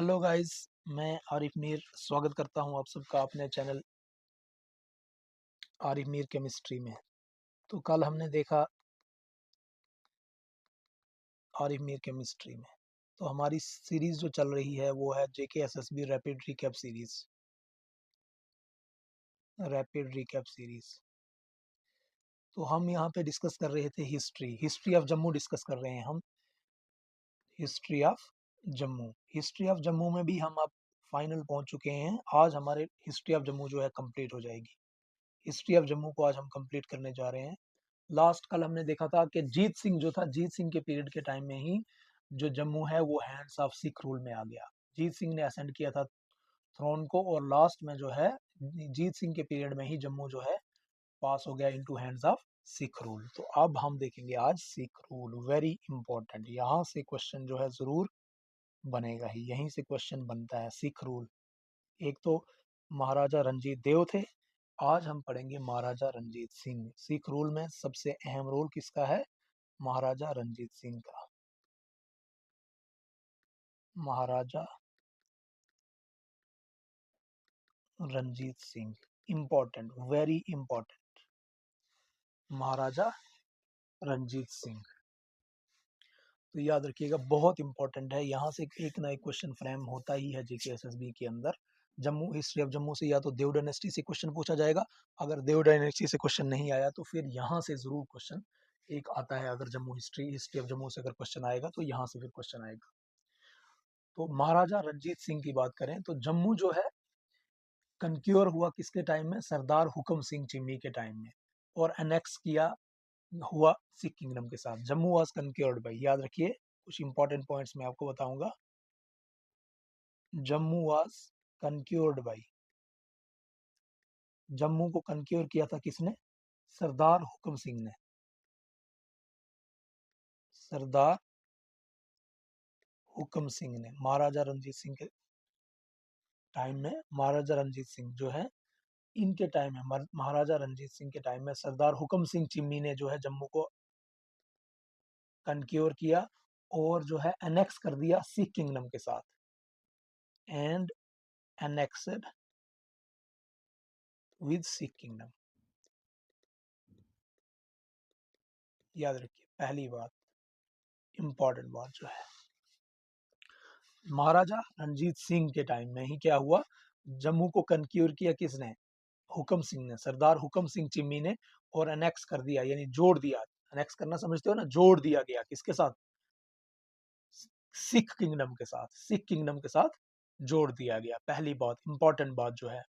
Hello guys. मैं आरिफ मीर स्वागत करता हूं आप सबका अपने चैनल आरिफ मीर केमिस्ट्री में। तो कल हमने देखा आरिफ मीर केमिस्ट्री में। तो हमारी सीरीज जो चल रही है वो है जेके एसएसबी रैपिड रिकैप सीरीज। तो हम यहाँ पे डिस्कस कर रहे थे हिस्ट्री ऑफ जम्मू डिस्कस कर रहे हैं हम। हिस्ट्री ऑफ जम्मू में भी हम अब फाइनल पहुंच चुके हैं। आज हमारे हिस्ट्री ऑफ जम्मू जो है कंप्लीट हो जाएगी। हिस्ट्री ऑफ जम्मू को आज हम कंप्लीट करने जा रहे हैं। लास्ट कल हमने देखा था कि जीत सिंह के पीरियड के टाइम में ही जो जम्मू है वो हैंड्स ऑफ सिख रूल में आ गया। जीत सिंह ने असेंड किया था थ्रोन को, और लास्ट में जो है जीत सिंह के पीरियड में ही जम्मू जो है पास हो गया into hands of sick rule. तो अब हम देखेंगे आज सिख रूल, वेरी इंपॉर्टेंट। यहाँ से क्वेश्चन जो है जरूर बनेगा ही, यहीं से क्वेश्चन बनता है सिख रूल। एक तो महाराजा रंजीत देव थे, आज हम पढ़ेंगे महाराजा रंजीत सिंह। सिख रूल में सबसे अहम रोल किसका है? महाराजा रंजीत सिंह का। Maharaja Ranjit Singh, important, very important. Maharaja Ranjit Singh, तो याद रखिएगा, बहुत इंपॉर्टेंट है। यहाँ से एक ना एक क्वेश्चन फ्रेम होता ही है जेके एसएसबी के अंदर। जम्मू, हिस्ट्री ऑफ जम्मू से या तो देव डायनेस्टी से क्वेश्चन पूछा जाएगा। अगर देव डायनेस्टी से क्वेश्चन नहीं आया तो फिर यहाँ से जरूर क्वेश्चन एक आता है। अगर हिस्ट्री ऑफ जम्मू से अगर क्वेश्चन आएगा तो यहाँ से फिर क्वेश्चन आएगा। तो महाराजा रंजीत सिंह की बात करें तो जम्मू जो है कंक्योर हुआ किसके टाइम में? सरदार हुकम सिंह चिम्मी के टाइम में, और अनेक्स किया हुआ सिख किंगडम के साथ। जम्मू वाज कंक्योर्ड बाई, याद रखिए कुछ इंपॉर्टेंट पॉइंट्स मैं आपको बताऊंगा। जम्मू वाज कंक्योर्ड बाई, जम्मू को कंक्योर किया था किसने? सरदार हुकम सिंह ने। सरदार हुकम सिंह ने महाराजा रंजीत सिंह के टाइम में, महाराजा रंजीत सिंह जो है इनके टाइम में, महाराजा रंजीत सिंह के टाइम में सरदार हुकम सिंह चिम्मी ने जो है जम्मू को कंक्योर किया और जो है एनेक्स कर दिया सिख किंगडम के साथ। एंड एनेक्सेड विद सिख किंगडम, याद रखिए पहली बात, इंपॉर्टेंट बात जो है। महाराजा रंजीत सिंह के टाइम में ही क्या हुआ? जम्मू को कंक्योर किया किसने? हुकम सिंह ने, सरदार हुकम सिंह चिम्मी ने, और एनेक्स कर दिया यानी जोड़ दिया। एनेक्स करना समझते हो ना? जोड़ दिया गया किसके साथ? सिख किंगडम के साथ। सिख किंगडम के साथ जोड़ दिया गया। पहली बात, इंपॉर्टेंट बात जो है।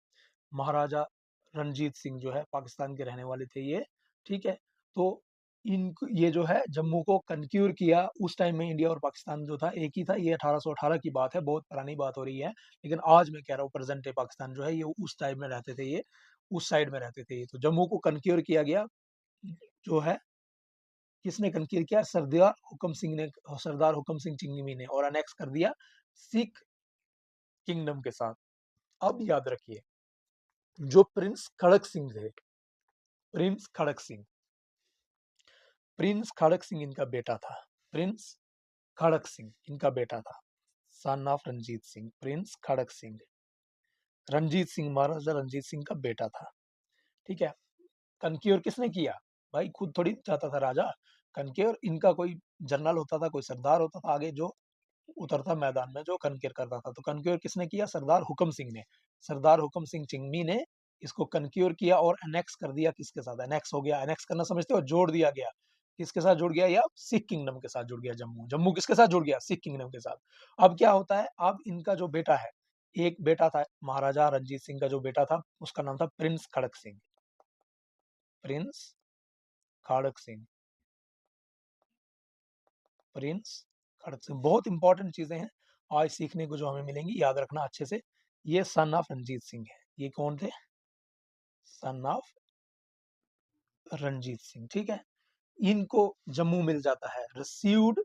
महाराजा रंजीत सिंह जो है पाकिस्तान के रहने वाले थे ये, ठीक है। तो इन ये जो है जम्मू को कंक्यूर किया। उस टाइम में इंडिया और पाकिस्तान जो था एक ही था। ये 1818 की बात है, बहुत पुरानी बात हो रही है, लेकिन आज मैं कह रहा हूँ प्रेजेंट है पाकिस्तान जो है, ये उस टाइम में रहते थे, ये उस साइड में रहते थे। तो जम्मू को कंक्यूर किया गया जो है, किसने कंक्यूर किया? सरदार हुकम सिंह ने, सरदार हुकम सिंह चिंगमी ने, और अनेक्स कर दिया सिख किंगडम के साथ। अब याद रखिए, जो प्रिंस खड़क सिंह थे, प्रिंस खड़क सिंह, प्रिंस खड़क सिंह इनका बेटा था। प्रिंस खड़क सिंह इनका बेटा था, son of Ranjit Singh. Prince Kharak Singh, Ranjit Singh, Maharaja Ranjit Singh का बेटा था, ठीक है। कनक्योर किसने किया? भाई खुद थोड़ी चाहता था राजा। कनक्योर इनका कोई जनरल होता था, कोई सरदार होता था आगे जो उतरता मैदान में, जो कनक्योर करता था। तो कनक्योर किसने किया? सरदार हुकम सिंह ने। सरदार हुकम सिंह चिंगमी ने इसको कनक्योर किया और एनेक्स कर दिया किसके साथ? एनेक्स हो गया, एनेक्स करना समझते हो? जोड़ दिया गया। किसके साथ जुड़ गया? या सिख किंगडम के साथ जुड़ गया। जम्मू, जम्मू किसके साथ जुड़ गया? सिख किंगडम के साथ। अब क्या होता है, अब इनका जो बेटा है, एक बेटा था महाराजा रंजीत सिंह का, जो बेटा था उसका नाम था Prince Kharak Singh. Prince Kharak Singh, Prince Kharak Singh. बहुत इंपॉर्टेंट चीजें हैं आज सीखने को जो हमें मिलेंगी, याद रखना अच्छे से। ये सन ऑफ रंजीत सिंह है। ये कौन थे? सन ऑफ रंजीत सिंह, ठीक है। इनको जम्मू मिल जाता है, रिसीव्ड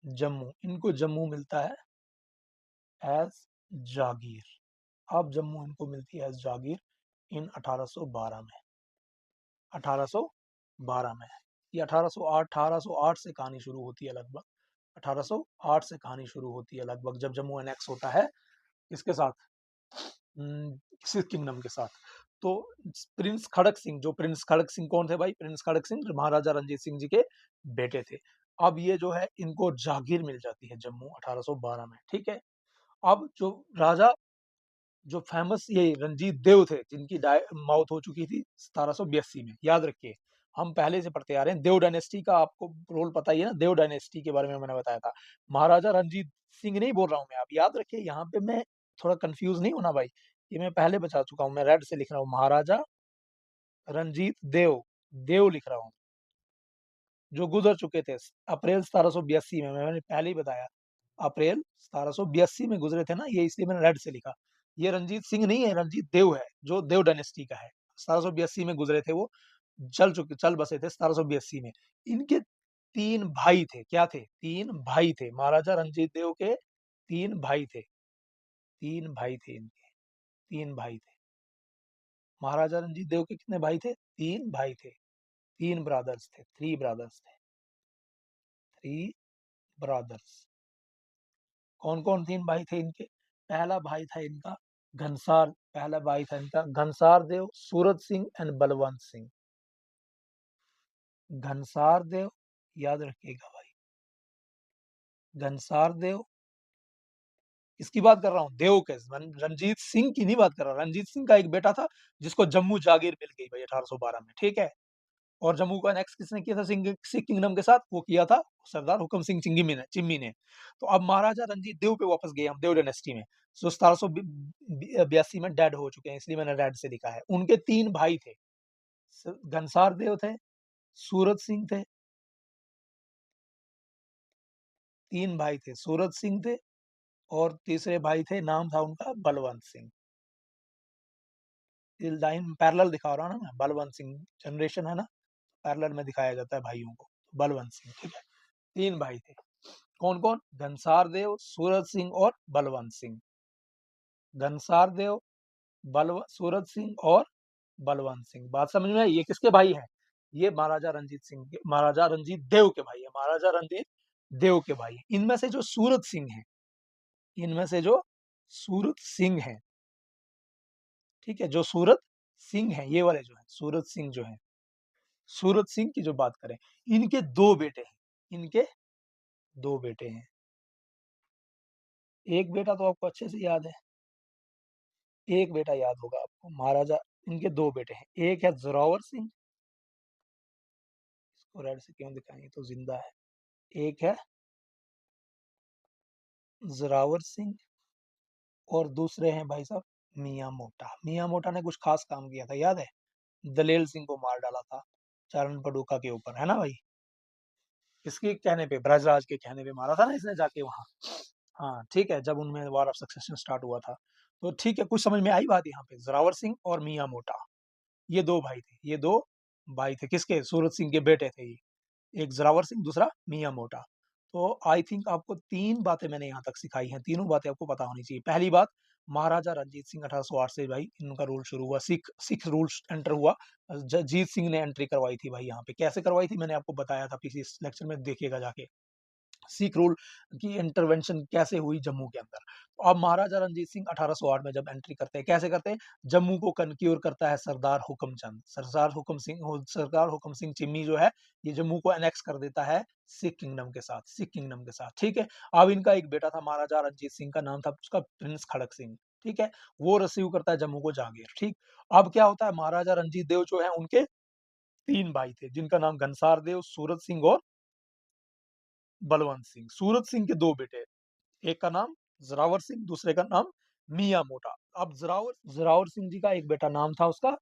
जम्मू, इनको जम्मू मिलता है एज जागीर। अब जम्मू इनको मिलती है एज जागीर इन 1812 में। 1812 में, ये 1808 से कहानी शुरू होती है लगभग। 1808 से कहानी शुरू होती है लगभग, जब जम्मू एनेक्स होता है इसके साथ, सिख किंगडम के साथ। तो प्रिंस खड़क सिंह, जो प्रिंस खड़क सिंह कौन थे भाई? प्रिंस खड़क सिंह महाराजा रंजीत सिंह जी के बेटे थे। अब ये जो है इनको जागीर मिल जाती है जम्मू 1812 में, ठीक है। अब जो राजा, जो फेमस ये रंजीत देव थे, जिनकी मौत हो चुकी थी 1782 में, याद रखिए, हम पहले से पढ़ते आ रहे हैं। देव डायनेस्टी का आपको रोल पता ही है ना, देव डायनेस्टी के बारे में मैंने बताया था। महाराजा रंजीत सिंह नहीं बोल रहा हूँ मैं, आप याद रखिए, यहाँ पे मैं थोड़ा कंफ्यूज नहीं होना भाई, ये मैं पहले बता चुका हूँ, मैं रेड से लिख रहा हूँ, महाराजा रंजीत देव, देव लिख रहा हूँ, जो गुजर चुके थे अप्रैल 1782 में, मैंने पहले ही बताया, अप्रैल 1782 में गुजरे थे ना ये, इसलिए मैंने रेड से लिखा। ये रंजीत सिंह नहीं है, रंजीत देव है, जो देव डायनेस्टी का है। 1782 में गुजरे थे वो, चल बसे थे 1782 में। इनके 3 भाई थे, क्या थे? 3 भाई थे, महाराजा रंजीत देव के 3 भाई थे, 3 भाई थे इनके, 3 भाई थे। महाराजा रंजीत देव के कितने भाई थे? 3 भाई थे, 3 ब्रदर्स थे, 3 ब्रदर्स थे, 3 ब्रदर्स। कौन कौन 3 भाई थे इनके? पहला भाई था इनका घनसार, पहला भाई था इनका घनसार देव, सूरत सिंह एंड बलवंत सिंह। घनसार देव, याद रखिएगा भाई, घनसार देव, किसकी बात कर रहा हूँ? देव के, रंजीत सिंह की नहीं बात कर रहा। रंजीत सिंह का एक बेटा था जिसको जम्मू जागीर मिल गई भाई 1812 में, ठीक है। और जम्मू का नेक्स्ट किसने किया था सिख किंगडम के साथ? वो किया था सरदार हुकम सिंह चिम्मी ने। तो अब महाराजा रंजीत देव पे वापस गए हम, देव डायनेस्टी में, जो 1782 में डेड हो चुके हैं, इसलिए मैंने रेड से लिखा है। उनके 3 भाई थे, घनसार देव थे, सूरत सिंह थे, 3 भाई थे, सूरत सिंह थे, और तीसरे भाई थे, नाम था उनका बलवंत सिंह। लाइन पैरेलल दिखा रहा हूँ ना मैं, बलवंत सिंह जनरेशन है ना, पैरेलल में दिखाया जाता है भाइयों को, बलवंत सिंह, ठीक है। 3 भाई थे, कौन कौन? घनसार देव, सूरत सिंह और बलवंत सिंह। घनसार देव, सूरत सिंह और बलवंत सिंह। बात समझ में आई? ये किसके भाई हैं? ये महाराजा रंजीत सिंह के, महाराजा रंजीत देव के भाई है, महाराजा रंजीत देव के भाई। इनमें से जो सूरत सिंह है, इनमें से जो सूरत सिंह है, ठीक है, जो सूरत सिंह है, ये वाले जो है सूरत सिंह जो है, सूरत सिंह की जो बात करें, इनके 2 बेटे हैं, इनके 2 बेटे हैं। एक बेटा तो आपको अच्छे से याद है, एक बेटा याद होगा आपको, महाराजा, इनके 2 बेटे हैं, एक है जोरावर सिंह, इसको रेड से क्यों दिखाएंगे, तो जिंदा है। एक है जोरावर सिंह, और दूसरे हैं भाई साहब मियाँ मोटा। मियाँ मोटा ने कुछ खास काम किया था, याद है? दलेल सिंह को मार डाला था चारण पडुका के ऊपर, है ना भाई? किसके कहने पे? ब्रजराज के कहने पे मारा था ना इसने जाके वहां। हाँ ठीक है, जब उनमें वार ऑफ सक्सेशन स्टार्ट हुआ था। तो ठीक है, कुछ समझ में आई बात यहाँ पे? जोरावर सिंह और मियाँ मोटा, ये 2 भाई थे, ये 2 भाई थे, किसके? सूरत सिंह के बेटे थे ये, एक जोरावर सिंह, दूसरा मियाँ मोटा। तो आई थिंक आपको 3 बातें मैंने यहाँ तक सिखाई हैं, तीनों बातें आपको पता होनी चाहिए। पहली बात, महाराजा रणजीत सिंह 1808 से भाई इनका रूल शुरू हुआ, सिख रूल एंटर हुआ। जीत सिंह ने एंट्री करवाई थी भाई यहाँ पे। कैसे करवाई थी मैंने आपको बताया था पिछले लेक्चर में, देखिएगा जाके। सिख रूल की इंटरवेंशन कैसे हुई जम्मू के अंदर। तो अब महाराजा रंजीत सिंह 1808 में जब एंट्री करते हैं, कैसे करते हैं? जम्मू को कनक्यूर करता है सरदार हुकम चंद, सरदार हुकम सिंह चिम्मी जो है, ये जम्मू को एनेक्स कर देता है सिख किंगडम के साथ, सिख किंगडम के साथ, ठीक है। अब इनका एक बेटा था महाराजा रंजीत सिंह, का नाम था उसका प्रिंस खड़क सिंह, ठीक है। वो रिसीव करता है जम्मू को जागीर, ठीक। अब क्या होता है, महाराजा रंजीत देव जो है, उनके 3 भाई थे, जिनका नाम घनसार देव, सूरत सिंह और बलवंत सिंह। सूरत सिंह के 2 बेटे, एक का नाम जोरावर सिंह, दूसरे का नाम मियाँ मोटा। अब जोरावर सिंह जी का एक बेटा, नाम था उसका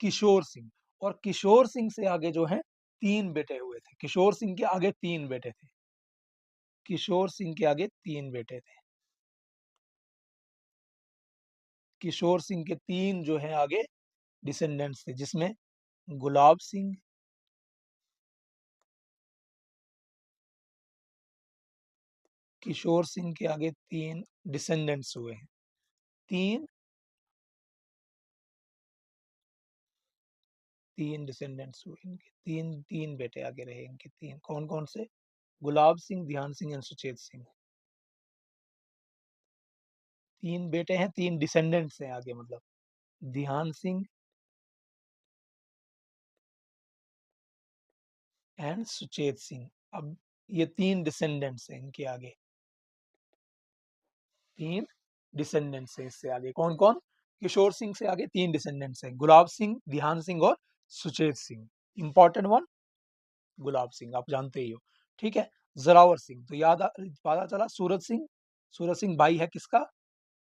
किशोर सिंह, और किशोर सिंह से आगे जो है 3 बेटे हुए थे। किशोर सिंह के आगे 3 बेटे थे, किशोर सिंह के आगे 3 बेटे थे। किशोर सिंह के 3 जो है आगे डिसेंडेंट्स थे, जिसमें गुलाब सिंह, किशोर सिंह के आगे 3 डिसेंडेंट्स हुए हैं। 3 डिसेंडेंट्स हुए इनके, 3 बेटे आगे रहे इनके, 3 कौन कौन से? गुलाब सिंह, ध्यान सिंह एंड सुचेत सिंह। 3 बेटे हैं, 3 डिसेंडेंट्स हैं आगे, मतलब ध्यान सिंह एंड सुचेत सिंह। अब ये 3 डिसेंडेंट्स हैं इनके आगे, 3 डिसेंडेंट्स हैं इससे आगे। कौन-कौन? किशोर सिंह से आगे 3 डिसेंडेंट्स हैं, गुलाब सिंह, ध्यान सिंह और सुचेत सिंह। इंपॉर्टेंट वन गुलाब सिंह, आप जानते ही हो, ठीक है। जोरावर सिंह, तो पता चला सूरज सिंह भाई है किसका?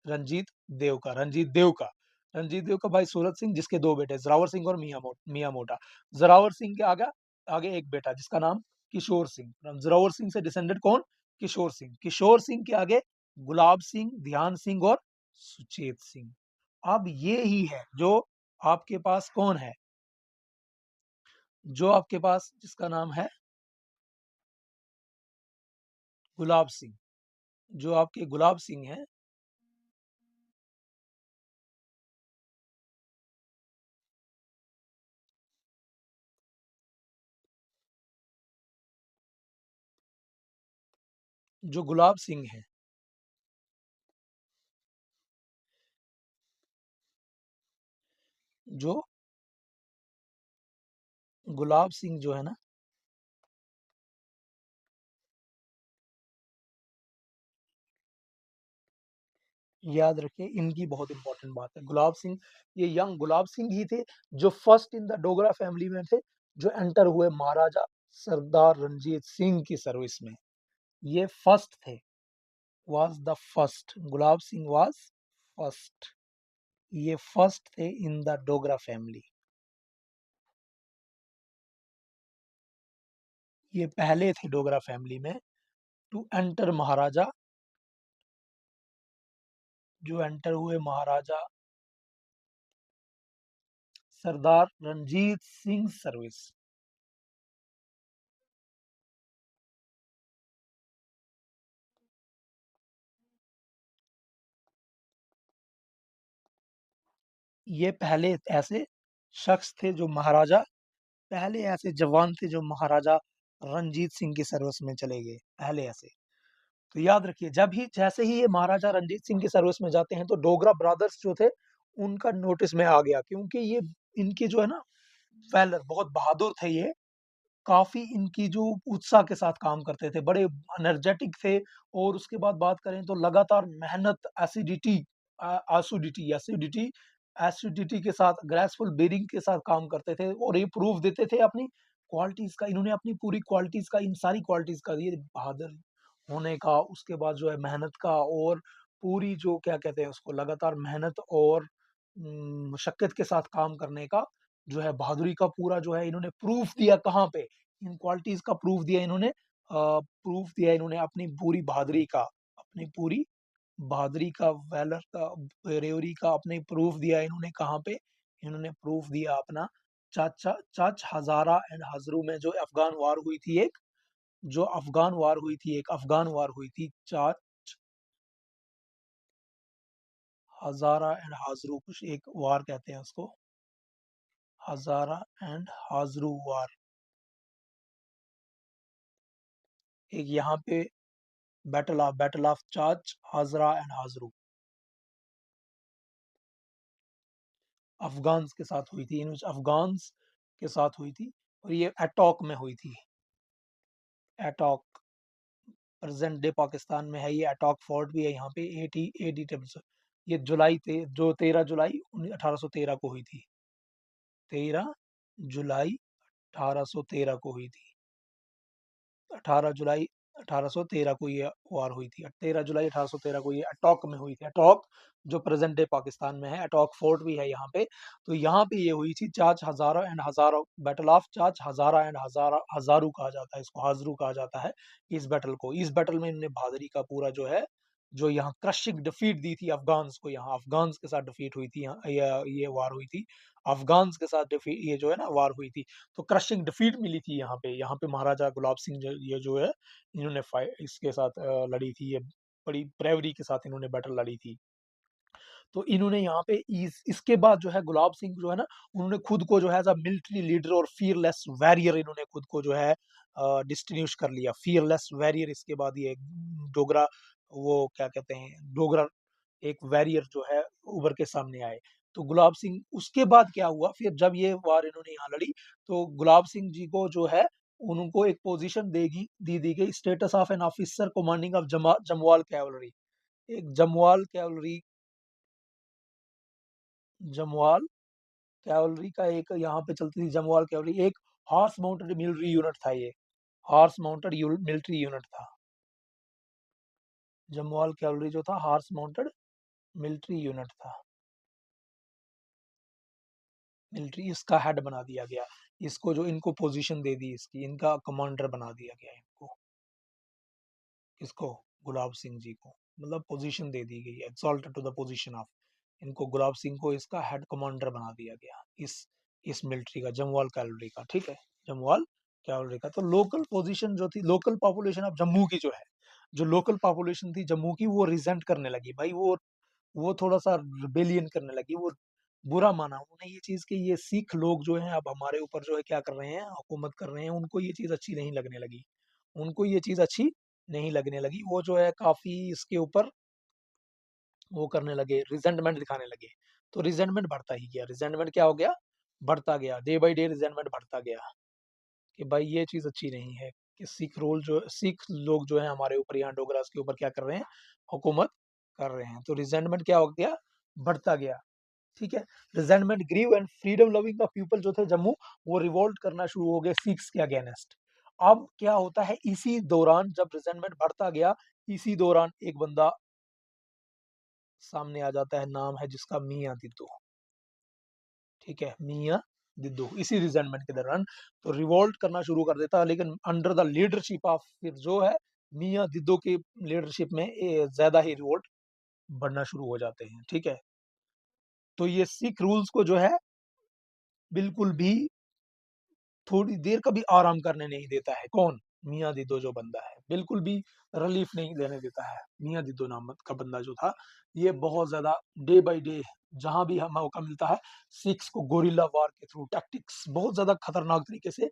रंजीत देव का, रंजीत देव का भाई सूरज सिंह, जिसके 2 बेटे जोरावर सिंह और मियां मोटा। जोरावर सिंह के आगे एक बेटा जिसका नाम किशोर सिंह। जोरावर सिंह से डिसेंडेड कौन? किशोर सिंह के आगे गुलाब सिंह, ध्यान सिंह और सुचेत सिंह। अब ये ही है जो आपके पास कौन है, जो आपके पास जिसका नाम है गुलाब सिंह, जो आपके गुलाब सिंह है, जो गुलाब सिंह है, जो गुलाब सिंह जो है ना, याद रखिए इनकी बहुत इंपॉर्टेंट बात है। गुलाब सिंह, ये यंग गुलाब सिंह ही थे जो first in the Dogra family में थे, जो एंटर हुए महाराजा सरदार रंजीत सिंह की सर्विस में। ये फर्स्ट थे, was the first, Gulab Singh was first. ये फर्स्ट थे इन द डोगरा फैमिली, ये पहले थे डोगरा फैमिली में टू एंटर महाराजा, जो एंटर हुए महाराजा सरदार रंजीत सिंह सर्विस। ये पहले ऐसे शख्स थे जो महाराजा, पहले ऐसे जवान थे जो महाराजा रंजीत सिंह की सर्विस में चले गए, पहले ऐसे। तो याद रखिए, जब ही जैसे ही ये महाराजा रंजीत सिंह की सर्विस में जाते हैं तो डोगरा ब्रदर्स जो थे उनका नोटिस में आ गया, क्योंकि ये इनके जो है ना वैलर, बहुत बहादुर थे ये, काफ़ी इनकी जो उत्साह के साथ काम करते थे, बड़े एनर्जेटिक थे। और उसके बाद बात करें तो लगातार मेहनत, एसिडिटी एसिडिटी के साथ, ग्रेसफुल बेयरिंग के साथ काम करते थे और ये प्रूफ देते थे अपनी क्वालिटीज़ का। इन्होंने अपनी पूरी क्वालिटीज़ का, इन सारी क्वालिटीज़ का, ये बहादुर होने का, उसके बाद जो है मेहनत का, और पूरी जो क्या कहते हैं उसको, लगातार मेहनत और मशक्कत के साथ काम करने का जो है, बहादुरी का पूरा जो है इन्होंने प्रूफ दिया। कहाँ पे? इन क्वालिटीज़ का प्रूफ दिया इन्होंने अपनी पूरी बहादुरी का, अपनी पूरी बहादुरी का, वैलर का, ब्रेवरी का अपने प्रूफ दिया इन्होंने। कहाँ पे? इन्होंने प्रूफ दिया अपना चाच हज़ारा एंड हज़ारू में, जो अफ़गान वार हुई थी एक, अफ़गान वार हुई थी, चाच हज़ारा एंड हज़ारू, कुछ एक वार कहते हैं उसको, हज़ारा एंड हज़ारू वार। एक यहाँ पे बैटल ऑफ चाच हज़रा एंड हज़ारू, अफ़गान्स के साथ हुई थी, इन अफ़गान्स के साथ हुई थी। और ये एटॉक में हुई थी, एटॉक, प्रेजेंट डे पाकिस्तान में है ये। एटॉक फोर्ट भी है यहाँ पे, 80 टेबल्स। ये जो 13 जुलाई 1813 को हुई थी, 13 जुलाई 1813 को हुई थी, 18 जुलाई 1813 को ये वार हुई थी, 13 जुलाई 1813 को ये अटॉक में हुई थी। अटॉक जो प्रेजेंट डे पाकिस्तान में है, अटॉक फोर्ट भी है यहाँ पे। तो यहाँ पे ये हुई थी चाच हजारा एंड हजारा, बैटल ऑफ चाच हजारा एंड हजारा, हजारू कहा जाता है इसको, हाजरू कहा जाता है इस बैटल को। इस बैटल में इन्होंने बहादुरी का पूरा जो है, जो यहाँ क्रशिंग डिफीट दी थी अफगान्स को, यहाँ अफगान्स के साथ डिफीट हुई थी, यहाँ ये वार हुई थी, अफगान्स के साथ डिफीट, ये जो है ना वार हुई थी। तो क्रशिंग डिफीट मिली थी यहाँ पे महाराजा गुलाब सिंह ये जो है, इन्होंने फाइट इसके साथ लड़ी थी, ये बड़ी ब्रेवरी के साथ इन्होंने बैटल लड़ी थी। तो इन्होंने यहाँ पे इसके बाद जो है गुलाब सिंह जो है ना, उन्होंने खुद को जो है एज़ अ मिलिट्री लीडर और फियरलेस वॉरियर इन्होंने खुद को जो है डिस्टिंग्विश कर लिया। फियरलेस वॉरियर इसके बाद ये डोगरा वो क्या कहते हैं, डोगरा एक वॉरियर जो है उभर के सामने आए। तो गुलाब सिंह उसके बाद क्या हुआ, फिर जब ये वार इन्होंने यहाँ लड़ी, तो गुलाब सिंह जी को जो है उनको एक पोजीशन दी गई, status of an officer commanding of Jamwal cavalry. एक जमवाल कैवलरी का एक यहाँ पे चलती थी जमवाल कैवलरी, एक हॉर्स माउंटेड मिलिट्री यूनिट था ये, हॉर्स माउंटेड मिलिट्री यूनिट था। जमवाल कैवलरी जो था हॉर्स माउंटेड मिलिट्री यूनिट था। मिलिट्री इसका हेड बना दिया गया, इसको जो इनको पोजीशन दे दी, इसकी इनका कमांडर बना दिया गया इनको, किसको, गुलाब सिंह जी को, मतलब पोजीशन दे दी गई, exalted to the position of, इनको गुलाब सिंह को इसका हेड कमांडर बना दिया गया, इस मिलिट्री का, जमवाल कैवलरी का, ठीक है, जमवाल कैवलरी का। तो लोकल पोजीशन जो थी, लोकल पॉपुलेशन ऑफ जम्मू की जो है, जो लोकल पॉपुलेशन थी जम्मू की, वो रिजेंट करने लगी भाई, वो थोड़ा सा रिबेलियन करने लगी, वो बुरा माना उन्होंने ये चीज कि ये सिख लोग जो हैं अब हमारे ऊपर जो है क्या कर रहे हैं, हुकूमत कर रहे हैं, उनको ये चीज अच्छी नहीं लगने लगी, उनको ये चीज अच्छी नहीं लगने लगी, वो जो है काफी इसके ऊपर वो करने लगे, रिजेंटमेंट दिखाने लगे। तो रिजेंटमेंट बढ़ता ही गया, रिजेंटमेंट क्या हो गया, बढ़ता गया, डे बाई डे रिजेंटमेंट बढ़ता गया, कि भाई ये चीज अच्छी नहीं है कि सिख लोग जो है हमारे ऊपर यहाँ डोगरास के ऊपर क्या कर रहे हैं, हुकूमत कर रहे हैं। तो रिजेंटमेंट क्या हो गया, बढ़ता गया, ठीक है। Resentment grieve and freedom loving का पीपल जो थे जम्मू, वो रिवोल्ट करना शुरू हो गए सिख्स के अगेंस्ट। अब क्या होता है, इसी दौरान जब रिजेंटमेंट बढ़ता गया, इसी दौरान एक बंदा सामने आ जाता है, नाम है जिसका मियां दिद्दू, ठीक है, मियां दिद्दू, इसी रिजेंटमेंट के दौरान तो रिवोल्ट करना शुरू कर देता है, लेकिन अंडर द लीडरशिप ऑफ फिर जो है मियां दिद्दू की लीडरशिप में ज्यादा ही रिवोल्ट बढ़ना शुरू हो जाते हैं, ठीक है। तो ये सिख रूल्स को जो है बिल्कुल भी थोड़ी देर का भी आराम करने नहीं देता है, कौन, मियां दिदो जो बंदा है, बिल्कुल भी रिलीफ नहीं देने देता है। मियां दिदो नाम का बंदा जो था, ये बहुत ज्यादा डे बाय डे जहां भी हम मौका मिलता है, सिख्स को गोरिल्ला वार के थ्रू टैक्टिक्स बहुत ज्यादा खतरनाक तरीके से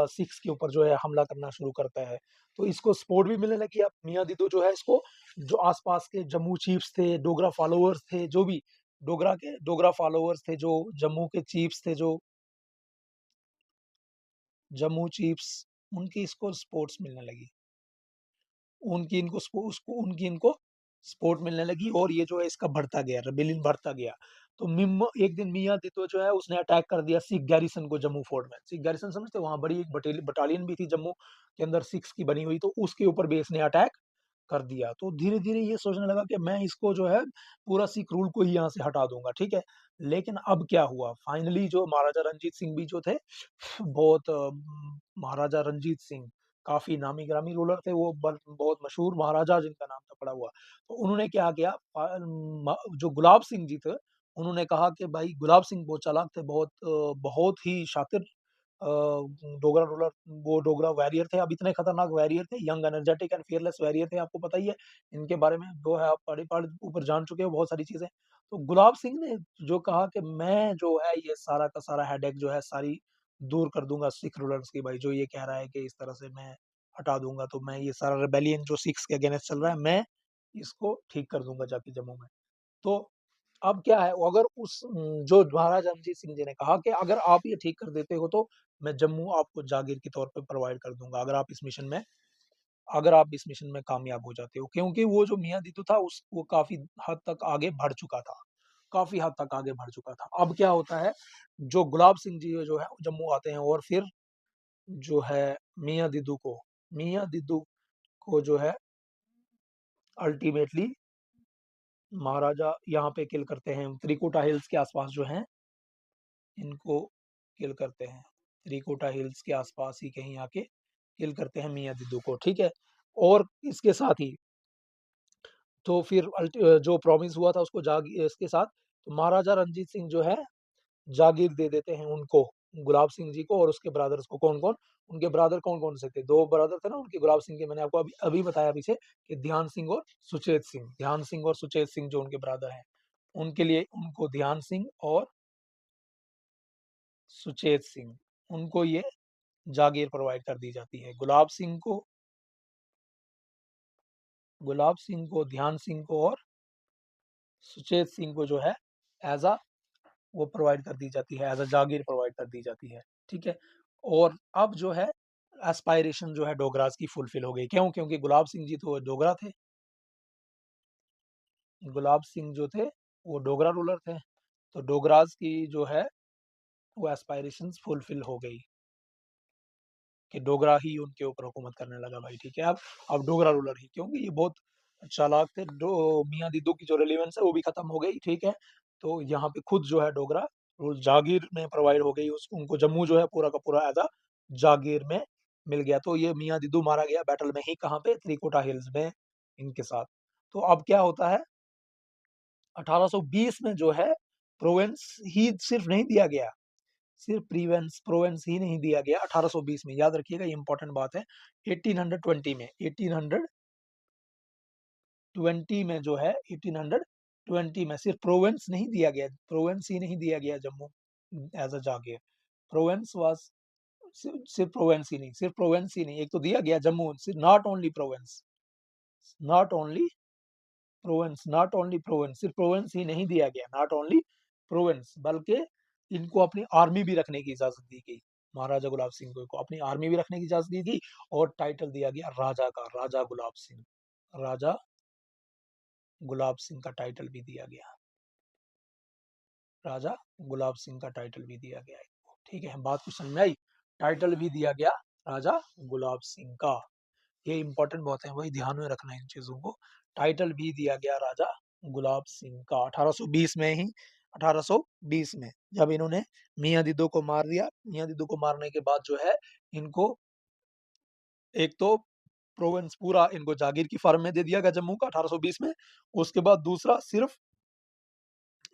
सिख्स के ऊपर जो है हमला करना शुरू करता है। तो इसको सपोर्ट भी मिलने लगी। अब मियां दिदो जो है इसको, जो आसपास के जम्मू चीफ्स थे, डोगरा फॉलोअर्स थे, जो भी डोगरा फॉलोअर्स थे, जो जम्मू के चीफ्स थे, जो जम्मू चीफ्स, उनकी इसको स्पोर्ट्स मिलने लगी, उनकी इनको सपोर्ट मिलने लगी, और ये जो है इसका बढ़ता गया, रेबेलियन बढ़ता गया। तो एक दिन मियां दितो जो है उसने अटैक कर दिया सिख गैरिसन को जम्मू फोर्ट में। सिख गैरिसन समझते हो, वहां बड़ी एक बटालियन भी थी जम्मू के अंदर सिख्स की बनी हुई, तो उसके ऊपर भी इसने अटैक कर दिया। तो धीरे धीरे ये सोचने लगा कि मैं इसको जो है पूरा सिख रूल को ही यहाँ से हटा दूंगा, ठीक है। लेकिन अब क्या हुआ, फाइनली जो महाराजा रंजीत सिंह भी जो थे, बहुत महाराजा रंजीत सिंह काफी नामी गिरामी रूलर थे, वो बहुत मशहूर महाराजा जिनका नाम था पड़ा हुआ। तो उन्होंने क्या किया, जो गुलाब सिंह जी थे, उन्होंने कहा कि भाई गुलाब सिंह बहुत चालाक थे, बहुत ही शातिर डोगरा रूलर, वो डोगरा वॉरियर थे, अब इतने खतरनाक वॉरियर थे, young energetic and fearless warrior थे, आपको पता ही है इनके बारे में, जो है आप पढ़े पढ़ ऊपर जान चुके हो बहुत सारी चीजें। तो गुलाब सिंह ने जो कहा कि मैं जो है ये सारा का सारा हेडेक जो है सारी दूर कर दूंगा सिख रूलर्स की, भाई जो ये कह रहा है कि इस तरह से मैं हटा दूंगा, तो मैं ये सारा रिबेलियन जो सिख्स के अगेंस्ट चल रहा है, मैं इसको ठीक कर दूंगा जाके जम्मू में। तो अब क्या है, अगर जो महाराजा रणजीत सिंह जी ने कहा कि अगर आप ये ठीक कर देते हो, तो मैं जम्मू आपको जागीर के तौर पे प्रोवाइड कर दूंगा, अगर आप इस मिशन में कामयाब हो जाते हो, क्योंकि वो जो मियां दीदू था उस वो काफी हद तक आगे बढ़ चुका था, काफी हद तक आगे बढ़ चुका था। अब क्या होता है, जो गुलाब सिंह जी जो है वो जम्मू आते हैं, और फिर जो है मियां दिद्दू को जो है अल्टीमेटली महाराजा यहाँ पे किल करते हैं, त्रिकुटा हिल्स के आसपास जो हैं इनको किल करते हैं, त्रिकुटा हिल्स के आसपास ही कहीं आके किल करते हैं मियां दिद्दू को, ठीक है। और इसके साथ ही तो फिर जो प्रॉमिस हुआ था उसको इसके साथ तो महाराजा रंजीत सिंह जो है जागीर दे देते हैं उनको, गुलाब सिंह जी को और उसके ब्रदर्स को। कौन कौन, उनके ब्रदर कौन कौन से थे, दो ब्रदर थे ना उनके गुलाब सिंह के, मैंने आपको अभी बताया पीछे कि ध्यान सिंह और सुचेत सिंह, ध्यान सिंह और सुचेत सिंह जो उनके ब्रदर हैं, उनके लिए उनको ध्यान सिंह और सुचेत सिंह, उनको ये जागीर प्रोवाइड कर दी जाती है। गुलाब सिंह को, ध्यान सिंह को और सुचेत सिंह को जो है एज अ वो प्रोवाइड कर दी जाती है, एज अ जागीर प्रोवाइड कर दी जाती है। ठीक है, और अब जो है एस्पायरेशन जो है डोगरास की फुलफिल हो गई। क्यों? क्योंकि गुलाब सिंह जी तो डोगरा थे, गुलाब सिंह जो थे वो डोगरा रूलर थे, तो डोगरास की जो है वो एस्पायरेशंस फुलफिल हो गई कि डोगरा ही उनके ऊपर हुकूमत करने लगा भाई। ठीक है, अब डोगरा रूलर ही, क्योंकि ये बहुत चालाक थे। मियाँ दिद्दू की जो रेलिवेंस है वो भी खत्म हो गई। ठीक है, तो यहाँ पे खुद जो है डोगरा रूल जागीर में प्रोवाइड हो गई, उसको उनको जम्मू जो है पूरा का पूरा एज अ जागीर में मिल गया। तो ये मियाँ दिद्दू मारा गया बैटल में ही, कहाँ पे? त्रिकुटा हिल्स में इनके साथ। तो अब क्या होता है, 1820 में जो है प्रोवेंस ही सिर्फ नहीं दिया गया, सिर्फ प्रोवेंस ही नहीं दिया गया 1820 में, याद रखिएगा ये इंपॉर्टेंट बात है। 1820 में जो है 1820 में सिर्फ प्रोवेंस नहीं दिया गया, प्रोवेंस ही नहीं दिया गया Jammu as a jagir. Province was सिर्फ प्रोवेंस ही नहीं, सिर्फ प्रोवेंस ही नहीं, एक तो दिया गया Jammu, not only province, not only not only province, सिर्फ प्रोवेंस ही नहीं दिया गया, नॉट ओनली प्रोवेंस, बल्कि इनको अपनी आर्मी भी रखने की इजाजत दी गई। महाराजा गुलाब सिंह को अपनी आर्मी भी रखने की इजाजत दी गई, और टाइटल दिया गया राजा का, राजा गुलाब सिंह, राजा गुलाब सिंह का टाइटल भी दिया गया, राजा गुलाब सिंह का टाइटल भी दिया गया इनको। ठीक है, बात कुछ समझ में आई? टाइटल भी दिया गया राजा गुलाब सिंह का, ये इंपॉर्टेंट बात है, वही ध्यान में रखना है इन चीजों को। टाइटल भी दिया गया राजा गुलाब सिंह का 1820 में ही, 1820 में जब इन्होंने मियाँ दिद्दो को मार दिया। मियाँ दिद्दो को मारने के बाद जो है इनको एक तो प्रोविंस पूरा इनको जागीर की फॉर्म में दे दिया गया जम्मू का 1820 में। उसके बाद दूसरा, सिर्फ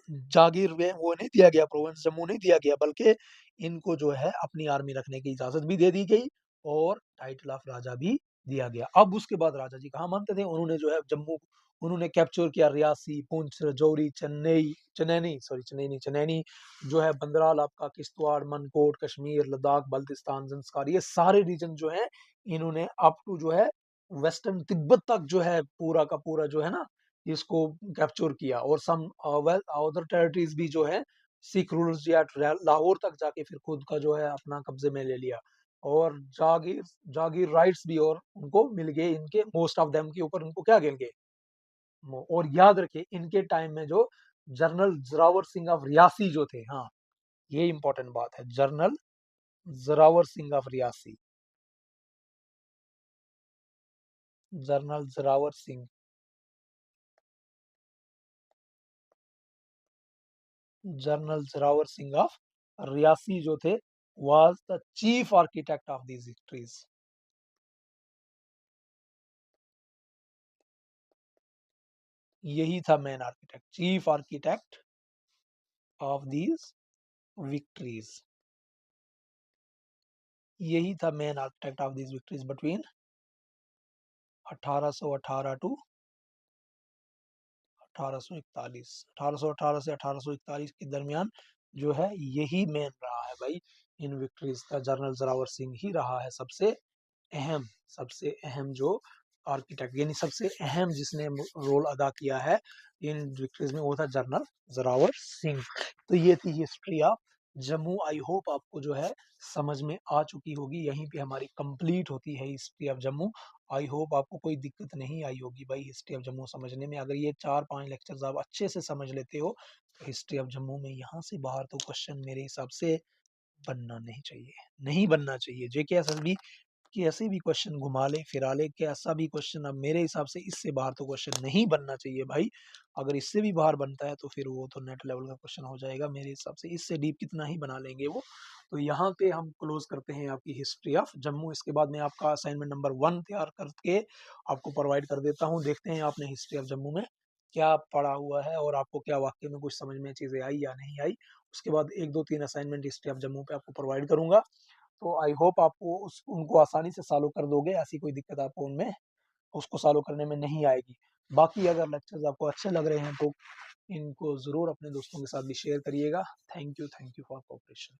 जागीर में वो नहीं दिया गया, प्रोविंस जम्मू नहीं दिया गया, बल्कि इनको जो है अपनी आर्मी रखने की इजाजत भी दे दी गई, और टाइटल ऑफ राजा भी दिया गया। अब उसके बाद राजा जी कहाँ मानते थे, उन्होंने जो है जम्मू, उन्होंने कैप्चर किया रियासी, पुंछ, रजौरी, चनैनी जो है, बंदराल आपका, किश्तवाड़, मनकोट, कश्मीर, लद्दाख, बल्तिस्तान, जंस्कार, ये सारे रीजन जो है इन्होंने अप टू जो है वेस्टर्न तिब्बत तक जो है पूरा का पूरा जो है ना इसको कैप्चर किया, और सम वेल अदर टेरिटरीज भी जो है सिख रूलर्स या लाहौर तक जाके फिर खुद का जो है अपना कब्जे में ले लिया, और जागीर जागीर राइट्स भी और उनको मिल गए, इनके मोस्ट ऑफ देम के ऊपर उनको क्या मिल गए। और याद रखिए इनके टाइम में जो जनरल जोरावर सिंह ऑफ रियासी जो थे, हाँ ये इंपॉर्टेंट बात है, general Zorawar Singh of Reasi, general Zorawar Singh, general Zorawar Singh of Reasi जो थे, was the chief architect of these victories. यही था main architect, chief architect of these victories, यही था main architect of these victories between 1818 to 1841, 1818 से 1841 के दरमियान जो है यही मेन रहा है भाई इन विक्ट्रीज का। जनरल जोरावर सिंह ही रहा है अहम सबसे अहम जो आर्किटेक्ट, यानी सबसे अहम जिसने रोल अदा किया है इन विक्ट्रीज में, वो था जनरल जोरावर सिंह। तो ये थी history of Jammu. I hope आपको जो है समझ में आ चुकी होगी, यहीं पे हमारी कंप्लीट होती है history of Jammu. I hope आपको कोई दिक्कत नहीं आई होगी भाई हिस्ट्री ऑफ जम्मू समझने में। अगर ये 4-5 लेक्चर्स आप अच्छे से समझ लेते हो तो हिस्ट्री ऑफ जम्मू में यहाँ से बाहर तो क्वेश्चन मेरे हिसाब से बनना नहीं चाहिए, नहीं बनना चाहिए। जेके एसएसबी कि ऐसे भी क्वेश्चन घुमा ले फिरा ले, कि ऐसा भी क्वेश्चन, अब मेरे हिसाब से इससे बाहर तो क्वेश्चन नहीं बनना चाहिए भाई। अगर इससे भी बाहर बनता है तो फिर वो तो नेट लेवल का क्वेश्चन हो जाएगा मेरे हिसाब से, इससे डीप कितना ही बना लेंगे वो। तो यहाँ पे हम क्लोज करते हैं आपकी हिस्ट्री ऑफ जम्मू। इसके बाद में आपका असाइनमेंट नंबर 1 तैयार करके आपको प्रोवाइड कर देता हूँ। देखते हैं आपने हिस्ट्री ऑफ जम्मू में क्या पढ़ा हुआ है, और आपको क्या वाकई में कुछ समझ में चीजें आई या नहीं आई। उसके बाद 1-2-3 असाइनमेंट हिस्ट्री ऑफ जम्मू पे आपको प्रोवाइड करूंगा। तो आई होप आपको उनको आसानी से सॉल्व कर दोगे, ऐसी कोई दिक्कत आपको उनमें उसको सॉल्व करने में नहीं आएगी। बाकी अगर लेक्चर्स आपको अच्छे लग रहे हैं तो इनको ज़रूर अपने दोस्तों के साथ भी शेयर करिएगा। Thank you for cooperation.